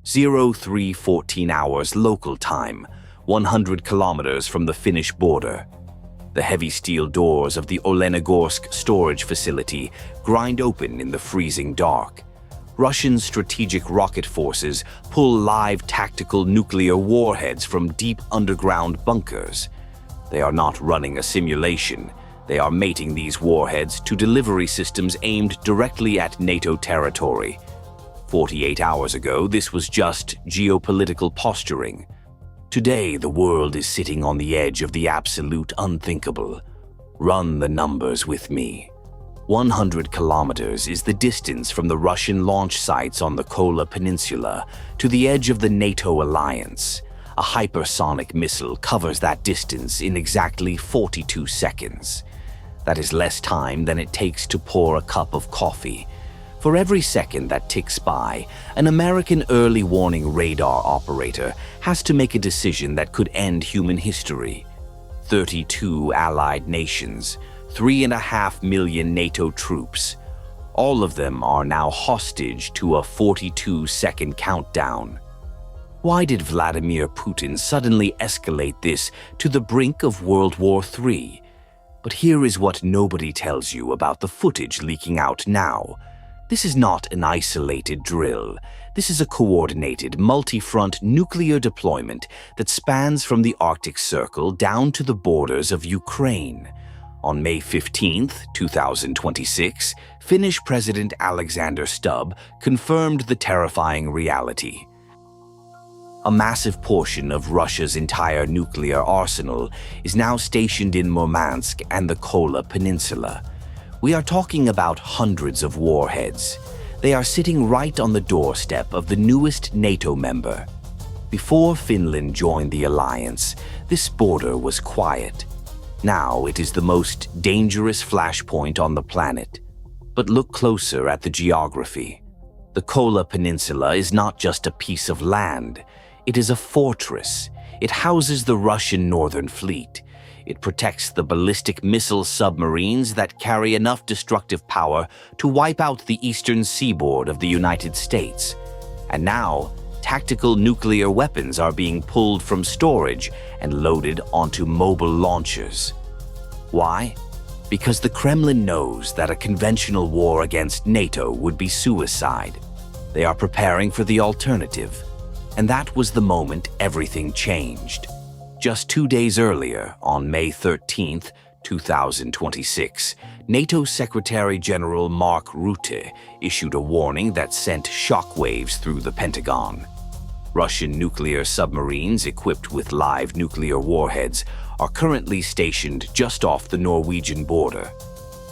0314 hours local time, 100 kilometers from the Finnish border. The heavy steel doors of the Olenogorsk storage facility grind open in the freezing dark. Russian strategic rocket forces pull live tactical nuclear warheads from deep underground bunkers. They are not running a simulation. They are mating these warheads to delivery systems aimed directly at NATO territory. 48 hours ago, this was just geopolitical posturing. Today, the world is sitting on the edge of the absolute unthinkable. Run the numbers with me. 100 kilometers is the distance from the Russian launch sites on the Kola Peninsula to the edge of the NATO alliance. A hypersonic missile covers that distance in exactly 42 seconds. That is less time than it takes to pour a cup of coffee. For every second that ticks by, an American early warning radar operator has to make a decision that could end human history. 32 allied nations, 3.5 million NATO troops. All of them are now hostage to a 42-second countdown. Why did Vladimir Putin suddenly escalate this to the brink of World War III? But here is what nobody tells you about the footage leaking out now. This is not an isolated drill. This is a coordinated, multi-front nuclear deployment that spans from the Arctic Circle down to the borders of Ukraine. On May 15, 2026, Finnish President Alexander Stubb confirmed the terrifying reality. A massive portion of Russia's entire nuclear arsenal is now stationed in Murmansk and the Kola Peninsula. We are talking about hundreds of warheads. They are sitting right on the doorstep of the newest NATO member. Before Finland joined the alliance, this border was quiet. Now it is the most dangerous flashpoint on the planet. But look closer at the geography. The Kola Peninsula is not just a piece of land. It is a fortress. It houses the Russian Northern Fleet. It protects the ballistic missile submarines that carry enough destructive power to wipe out the eastern seaboard of the United States. And now, tactical nuclear weapons are being pulled from storage and loaded onto mobile launchers. Why? Because the Kremlin knows that a conventional war against NATO would be suicide. They are preparing for the alternative. And that was the moment everything changed. Just 2 days earlier, on May 13, 2026, NATO Secretary General Mark Rutte issued a warning that sent shockwaves through the Pentagon. Russian nuclear submarines equipped with live nuclear warheads are currently stationed just off the Norwegian border.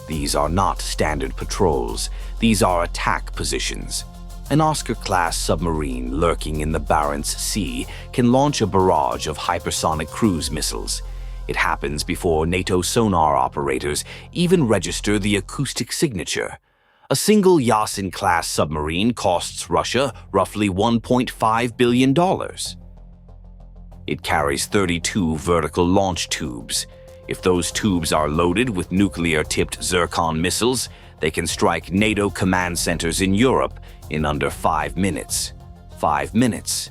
These are not standard patrols. These are attack positions. An Oscar-class submarine lurking in the Barents Sea can launch a barrage of hypersonic cruise missiles. It happens before NATO sonar operators even register the acoustic signature. A single Yasin-class submarine costs Russia roughly $1.5 billion. It carries 32 vertical launch tubes. If those tubes are loaded with nuclear-tipped Zircon missiles, they can strike NATO command centers in Europe in under 5 minutes. 5 minutes.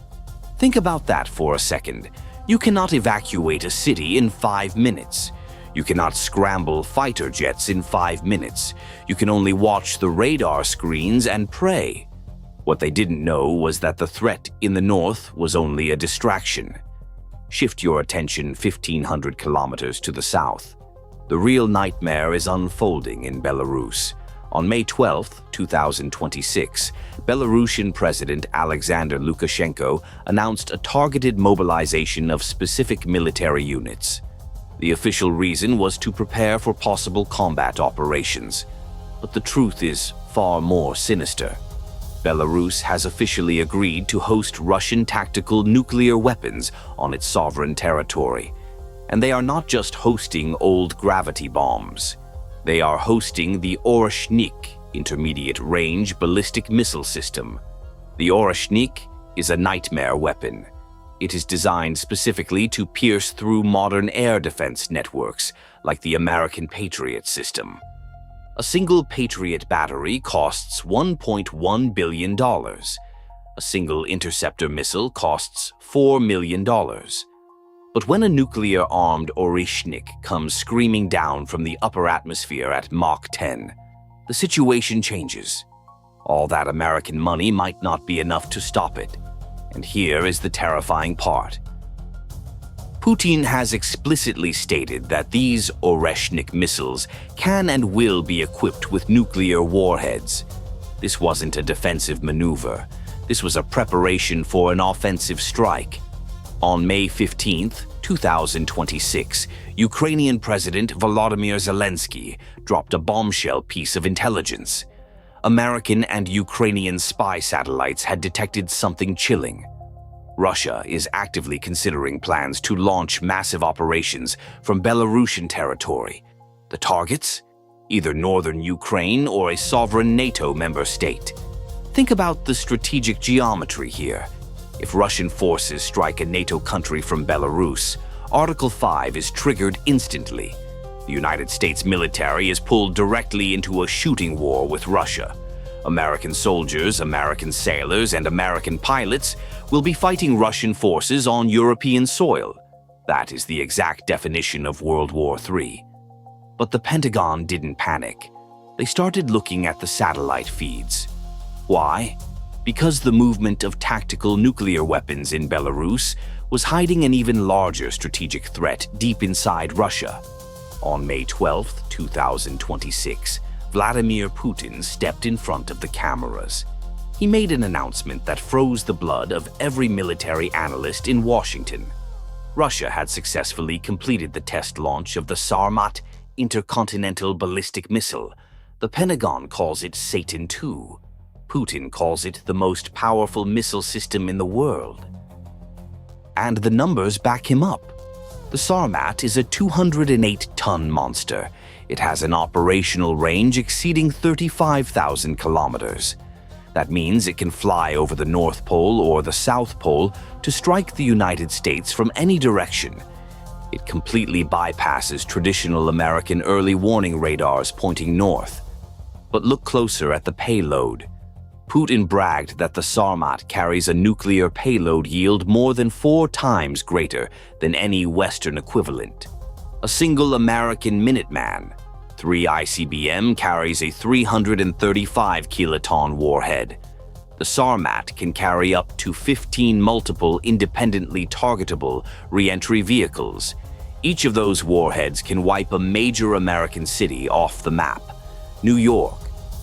Think about that for a second. You cannot evacuate a city in 5 minutes. You cannot scramble fighter jets in 5 minutes. You can only watch the radar screens and pray. What they didn't know was that the threat in the north was only a distraction. Shift your attention 1,500 kilometers to the south. The real nightmare is unfolding in Belarus. On May 12, 2026, Belarusian President Alexander Lukashenko announced a targeted mobilization of specific military units. The official reason was to prepare for possible combat operations. But the truth is far more sinister. Belarus has officially agreed to host Russian tactical nuclear weapons on its sovereign territory. And they are not just hosting old gravity bombs. They are hosting the Oreshnik intermediate-range ballistic missile system. The Oreshnik is a nightmare weapon. It is designed specifically to pierce through modern air defense networks, like the American Patriot system. A single Patriot battery costs $1.1 billion. A single interceptor missile costs $4 million. But when a nuclear-armed Oreshnik comes screaming down from the upper atmosphere at Mach 10, the situation changes. All that American money might not be enough to stop it. And here is the terrifying part. Putin has explicitly stated that these Oreshnik missiles can and will be equipped with nuclear warheads. This wasn't a defensive maneuver. This was a preparation for an offensive strike. On May 15, 2026, Ukrainian President Volodymyr Zelensky dropped a bombshell piece of intelligence. American and Ukrainian spy satellites had detected something chilling. Russia is actively considering plans to launch massive operations from Belarusian territory. The targets? Either northern Ukraine or a sovereign NATO member state. Think about the strategic geometry here. If Russian forces strike a NATO country from Belarus, Article 5 is triggered instantly. The United States military is pulled directly into a shooting war with Russia. American soldiers, American sailors, and American pilots will be fighting Russian forces on European soil. That is the exact definition of World War III. But the Pentagon didn't panic. They started looking at the satellite feeds. Why? Because the movement of tactical nuclear weapons in Belarus was hiding an even larger strategic threat deep inside Russia. On May 12, 2026, Vladimir Putin stepped in front of the cameras. He made an announcement that froze the blood of every military analyst in Washington. Russia had successfully completed the test launch of the Sarmat intercontinental ballistic missile. The Pentagon calls it Satan II. Putin calls it the most powerful missile system in the world. And the numbers back him up. The Sarmat is a 208-ton monster. It has an operational range exceeding 35,000 kilometers. That means it can fly over the North Pole or the South Pole to strike the United States from any direction. It completely bypasses traditional American early warning radars pointing north. But look closer at the payload. Putin bragged that the Sarmat carries a nuclear payload yield more than 4 times greater than any Western equivalent. A single American Minuteman, 3 ICBM, carries a 335 kiloton warhead. The Sarmat can carry up to 15 multiple independently targetable re-entry vehicles. Each of those warheads can wipe a major American city off the map. New York,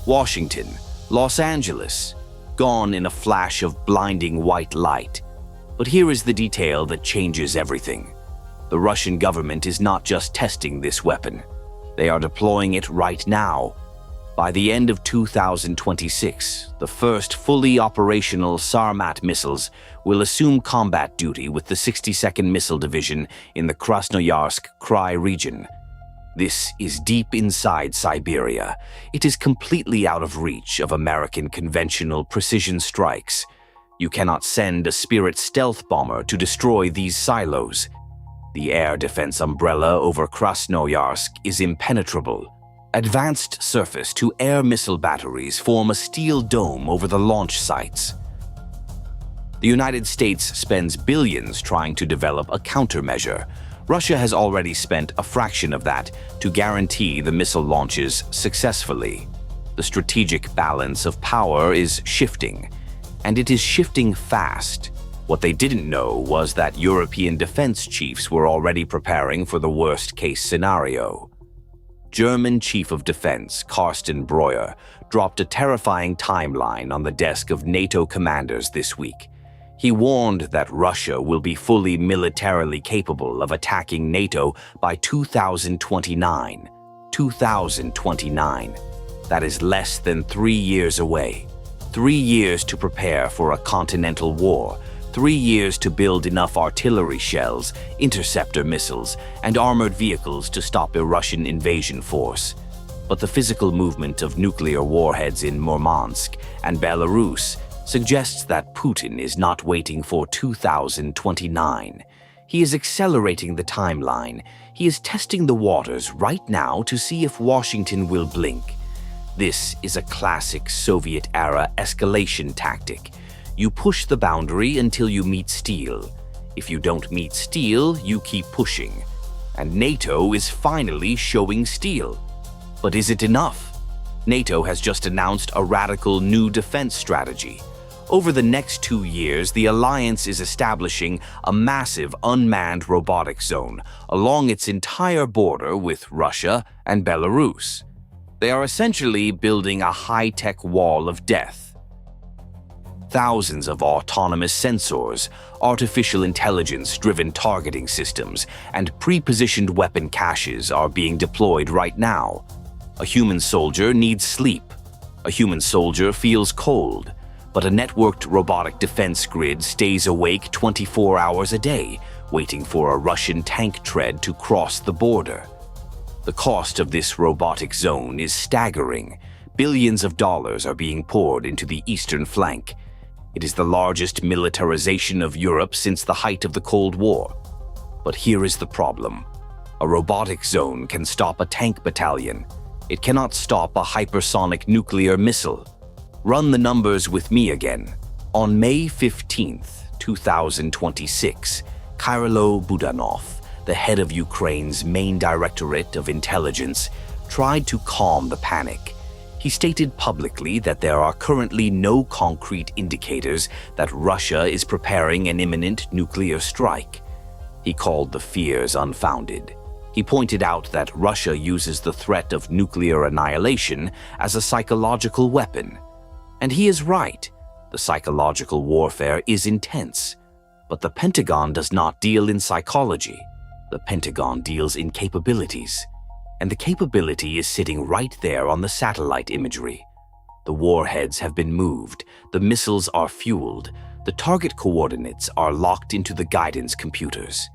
Washington, Los Angeles, gone in a flash of blinding white light. But here is the detail that changes everything. The Russian government is not just testing this weapon. They are deploying it right now. By the end of 2026, the first fully operational Sarmat missiles will assume combat duty with the 62nd Missile Division in the Krasnoyarsk Krai region. This is deep inside Siberia. It is completely out of reach of American conventional precision strikes. You cannot send a Spirit stealth bomber to destroy these silos. The air defense umbrella over Krasnoyarsk is impenetrable. Advanced surface-to-air missile batteries form a steel dome over the launch sites. The United States spends billions trying to develop a countermeasure. Russia has already spent a fraction of that to guarantee the missile launches successfully. The strategic balance of power is shifting, and it is shifting fast. What they didn't know was that European defense chiefs were already preparing for the worst-case scenario. German Chief of Defense Carsten Breuer dropped a terrifying timeline on the desk of NATO commanders this week. He warned that Russia will be fully militarily capable of attacking NATO by 2029. 2029. That is less than 3 years away. 3 years to prepare for a continental war. 3 years to build enough artillery shells, interceptor missiles, and armored vehicles to stop a Russian invasion force. But the physical movement of nuclear warheads in Murmansk and Belarus suggests that Putin is not waiting for 2029. He is accelerating the timeline. He is testing the waters right now to see if Washington will blink. This is a classic Soviet-era escalation tactic. You push the boundary until you meet steel. If you don't meet steel, you keep pushing. And NATO is finally showing steel. But is it enough? NATO has just announced a radical new defense strategy. Over the next 2 years, the alliance is establishing a massive unmanned robotic zone along its entire border with Russia and Belarus. They are essentially building a high-tech wall of death. Thousands of autonomous sensors, artificial intelligence-driven targeting systems, and pre-positioned weapon caches are being deployed right now. A human soldier needs sleep. A human soldier feels cold. But a networked robotic defense grid stays awake 24 hours a day, waiting for a Russian tank tread to cross the border. The cost of this robotic zone is staggering. Billions of dollars are being poured into the eastern flank. It is the largest militarization of Europe since the height of the Cold War. But here is the problem. A robotic zone can stop a tank battalion. It cannot stop a hypersonic nuclear missile. Run the numbers with me again. On May 15, 2026, Kyrylo Budanov, the head of Ukraine's main directorate of intelligence, tried to calm the panic. He stated publicly that there are currently no concrete indicators that Russia is preparing an imminent nuclear strike. He called the fears unfounded. He pointed out that Russia uses the threat of nuclear annihilation as a psychological weapon. And he is right. The psychological warfare is intense. But the Pentagon does not deal in psychology. The Pentagon deals in capabilities. And the capability is sitting right there on the satellite imagery. The warheads have been moved, the missiles are fueled, the target coordinates are locked into the guidance computers.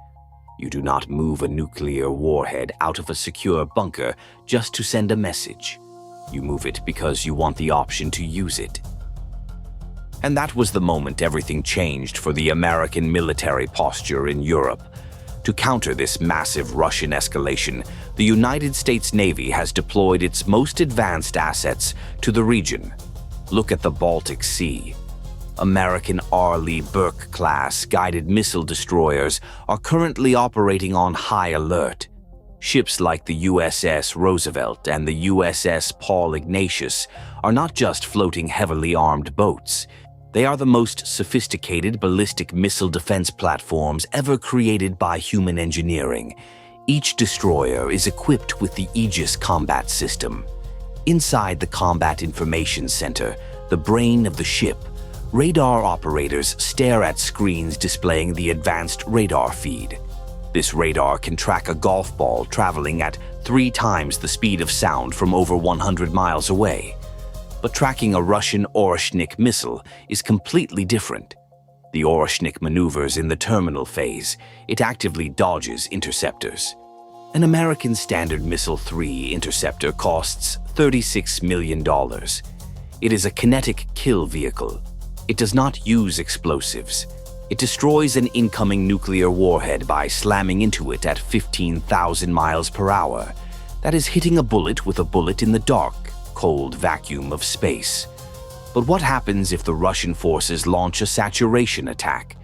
You do not move a nuclear warhead out of a secure bunker just to send a message. You move it because you want the option to use it. And that was the moment everything changed for the American military posture in Europe. To counter this massive Russian escalation, the United States Navy has deployed its most advanced assets to the region. Look at the Baltic Sea. American Arleigh Burke-class guided missile destroyers are currently operating on high alert. Ships like the USS Roosevelt and the USS Paul Ignatius are not just floating heavily armed boats. They are the most sophisticated ballistic missile defense platforms ever created by human engineering. Each destroyer is equipped with the Aegis combat system. Inside the Combat Information Center, the brain of the ship, radar operators stare at screens displaying the advanced radar feed. This radar can track a golf ball traveling at 3 times the speed of sound from over 100 miles away. But tracking a Russian Oreshnik missile is completely different. The Oreshnik maneuvers in the terminal phase. It actively dodges interceptors. An American Standard Missile-3 interceptor costs $36 million. It is a kinetic kill vehicle. It does not use explosives. It destroys an incoming nuclear warhead by slamming into it at 15,000 miles per hour. That is hitting a bullet with a bullet in the dark, cold vacuum of space. But what happens if the Russian forces launch a saturation attack?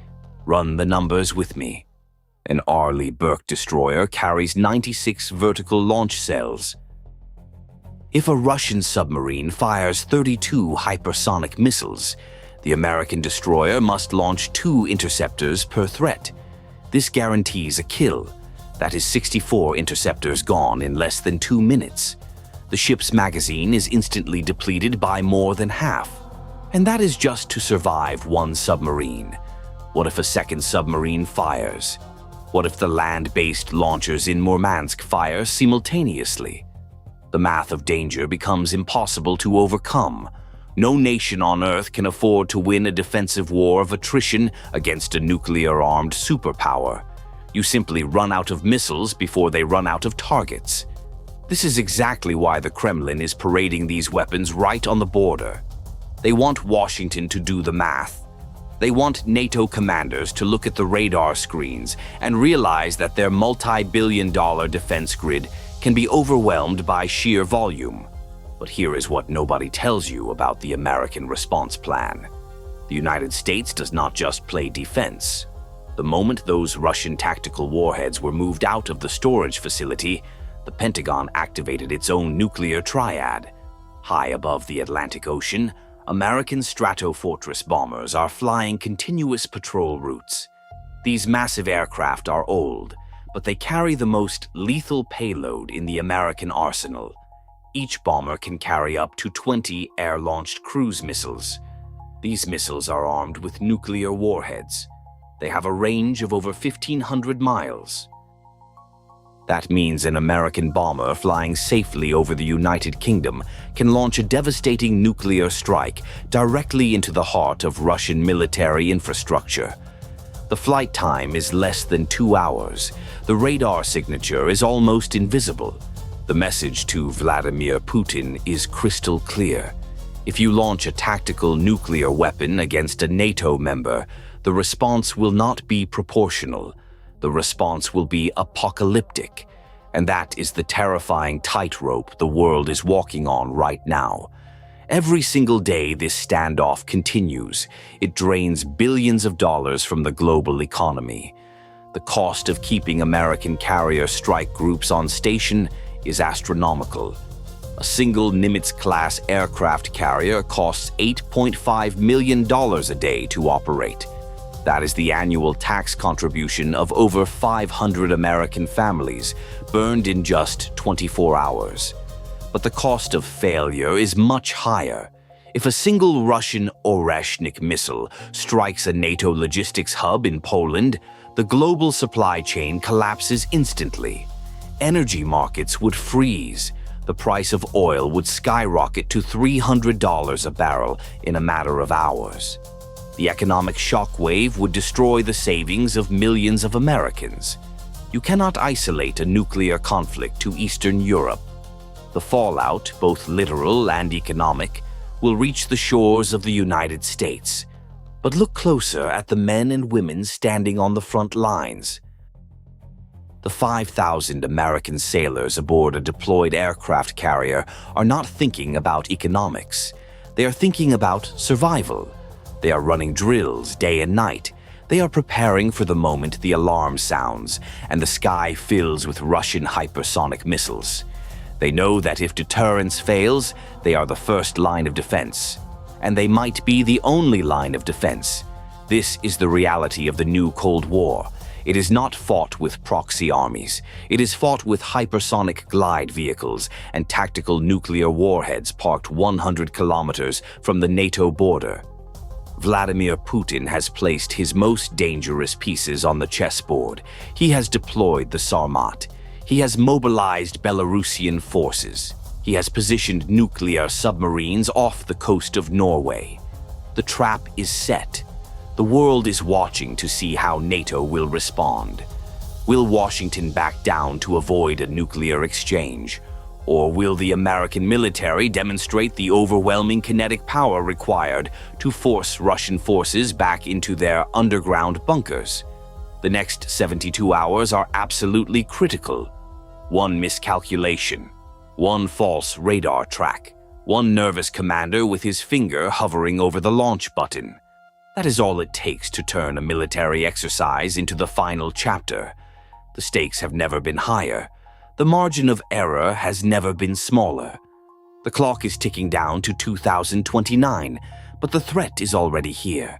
Run the numbers with me. An Arleigh Burke destroyer carries 96 vertical launch cells. If a Russian submarine fires 32 hypersonic missiles, the American destroyer must launch 2 interceptors per threat. This guarantees a kill. That is 64 interceptors gone in less than 2 minutes. The ship's magazine is instantly depleted by more than half. And that is just to survive one submarine. What if a second submarine fires? What if the land-based launchers in Murmansk fire simultaneously? The math of danger becomes impossible to overcome. No nation on Earth can afford to win a defensive war of attrition against a nuclear-armed superpower. You simply run out of missiles before they run out of targets. This is exactly why the Kremlin is parading these weapons right on the border. They want Washington to do the math. They want NATO commanders to look at the radar screens and realize that their multi-billion-dollar defense grid can be overwhelmed by sheer volume. But here is what nobody tells you about the American response plan. The United States does not just play defense. The moment those Russian tactical warheads were moved out of the storage facility, the Pentagon activated its own nuclear triad. High above the Atlantic Ocean, American Stratofortress bombers are flying continuous patrol routes. These massive aircraft are old, but they carry the most lethal payload in the American arsenal. Each bomber can carry up to 20 air-launched cruise missiles. These missiles are armed with nuclear warheads. They have a range of over 1,500 miles. That means an American bomber flying safely over the United Kingdom can launch a devastating nuclear strike directly into the heart of Russian military infrastructure. The flight time is less than 2 hours. The radar signature is almost invisible. The message to Vladimir Putin is crystal clear. If you launch a tactical nuclear weapon against a NATO member, the response will not be proportional. The response will be apocalyptic. And that is the terrifying tightrope the world is walking on right now. Every single day this standoff continues. It drains billions of dollars from the global economy. The cost of keeping American carrier strike groups on station is astronomical. A single Nimitz-class aircraft carrier costs $8.5 million a day to operate. That is the annual tax contribution of over 500 American families, burned in just 24 hours. But the cost of failure is much higher. If a single Russian Oreshnik missile strikes a NATO logistics hub in Poland, the global supply chain collapses instantly. Energy markets would freeze. The price of oil would skyrocket to $300 a barrel in a matter of hours. The economic shockwave would destroy the savings of millions of Americans. You cannot isolate a nuclear conflict to Eastern Europe. The fallout, both literal and economic, will reach the shores of the United States. But look closer at the men and women standing on the front lines. The 5,000 American sailors aboard a deployed aircraft carrier are not thinking about economics. They are thinking about survival. They are running drills day and night. They are preparing for the moment the alarm sounds and the sky fills with Russian hypersonic missiles. They know that if deterrence fails, they are the first line of defense. And they might be the only line of defense. This is the reality of the new Cold War. It is not fought with proxy armies. It is fought with hypersonic glide vehicles and tactical nuclear warheads parked 100 kilometers from the NATO border. Vladimir Putin has placed his most dangerous pieces on the chessboard. He has deployed the Sarmat. He has mobilized Belarusian forces. He has positioned nuclear submarines off the coast of Norway. The trap is set. The world is watching to see how NATO will respond. Will Washington back down to avoid a nuclear exchange? Or will the American military demonstrate the overwhelming kinetic power required to force Russian forces back into their underground bunkers? The next 72 hours are absolutely critical. One miscalculation, one false radar track, one nervous commander with his finger hovering over the launch button. That is all it takes to turn a military exercise into the final chapter. The stakes have never been higher. The margin of error has never been smaller. The clock is ticking down to 2029, but the threat is already here.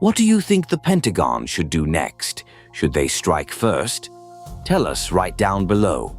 What do you think the Pentagon should do next? Should they strike first? Tell us right down below.